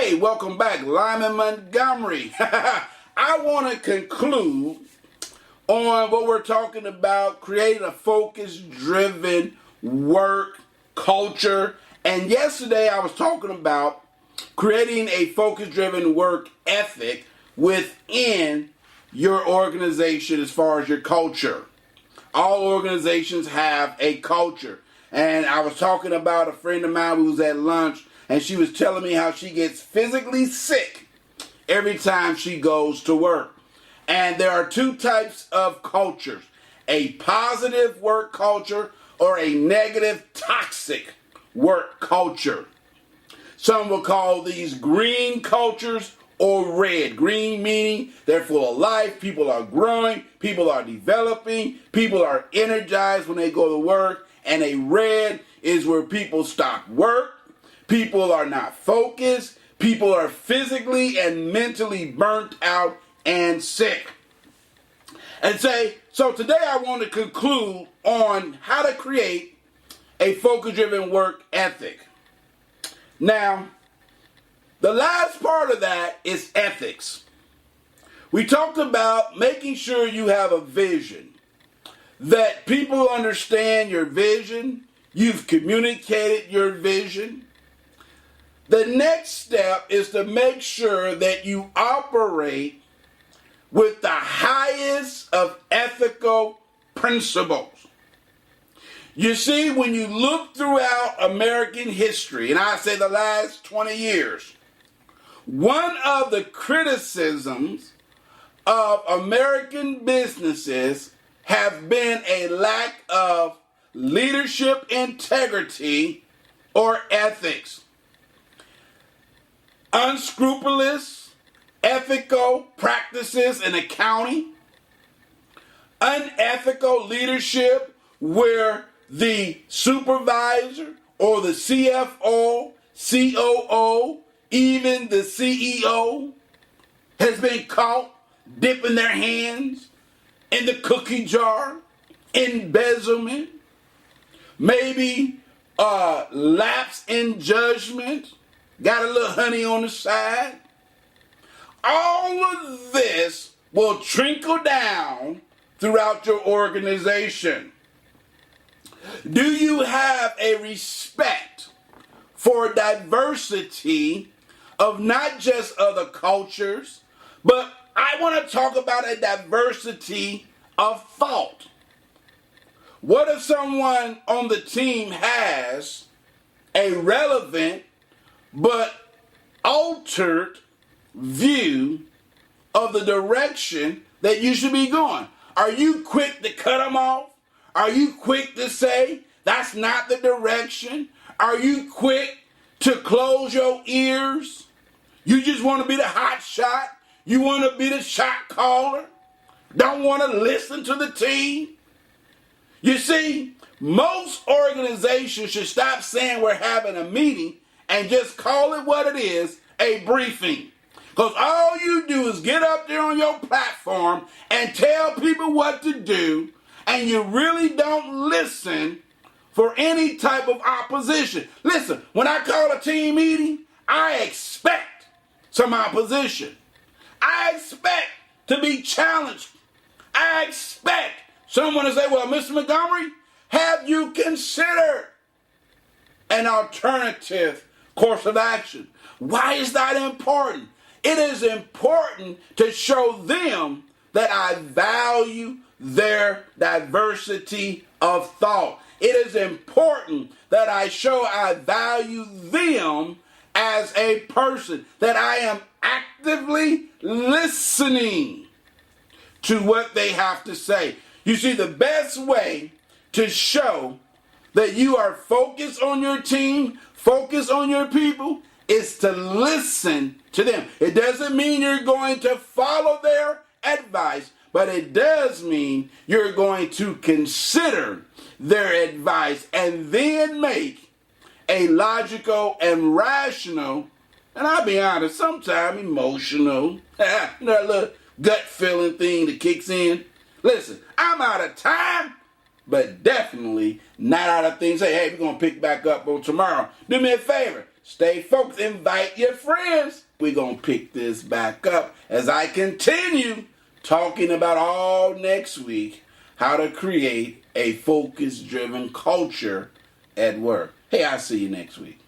Hey, welcome back, Lyman Montgomery. I want to conclude on what we're talking about, creating a focus-driven work culture. And yesterday I was talking about creating a focus-driven work ethic within your organization as far as your culture. All organizations have a culture. And I was talking about a friend of mine who was at lunch, and she was telling me how she gets physically sick every time she goes to work. And there are two types of cultures: a positive work culture or a negative toxic work culture. Some will call these green cultures or red. Green meaning they're full of life, people are growing, people are developing, people are energized when they go to work. And a red is where people stop work, people are not focused, people are physically and mentally burnt out and sick. And so today I want to conclude on how to create a focus-driven work ethic. Now, the last part of that is ethics. We talked about making sure you have a vision, that people understand your vision, you've communicated your vision. The next step is to make sure that you operate with the highest of ethical principles. You see, when you look throughout American history, and I say the last 20 years, one of the criticisms of American businesses have been a lack of leadership integrity or ethics. Unscrupulous, ethical practices in accounting, unethical leadership where the supervisor or the CFO, COO, even the CEO has been caught dipping their hands in the cookie jar, embezzlement, maybe lapse in judgment, got a little honey on the side. All of this will trickle down throughout your organization. Do you have a respect for diversity of not just other cultures, but I want to talk about a diversity of thought? What if someone on the team has a relevant but altered view of the direction that you should be going? Are you quick to cut them off? Are you quick to say that's not the direction? Are you quick to close your ears? You just want to be the hot shot? You want to be the shot caller? Don't want to listen to the team? You see, most organizations should stop saying we're having a meeting and just call it what it is, a briefing. Because all you do is get up there on your platform and tell people what to do, and you really don't listen for any type of opposition. Listen, when I call a team meeting, I expect some opposition. I expect to be challenged. I expect someone to say, well, Mr. Montgomery, have you considered an alternative course of action? Why is that important? It is important to show them that I value their diversity of thought. It is important that I show I value them as a person, that I am actively listening to what they have to say. You see, the best way to show that you are focused on your team, focused on your people, is to listen to them. It doesn't mean you're going to follow their advice, but it does mean you're going to consider their advice and then make a logical and rational, and I'll be honest, sometimes emotional, that little gut feeling thing that kicks in. Listen, I'm out of time, but definitely not out of things. Say, hey, we're going to pick back up on tomorrow. Do me a favor. Stay focused. Invite your friends. We're going to pick this back up as I continue talking about all next week how to create a focus-driven culture at work. Hey, I'll see you next week.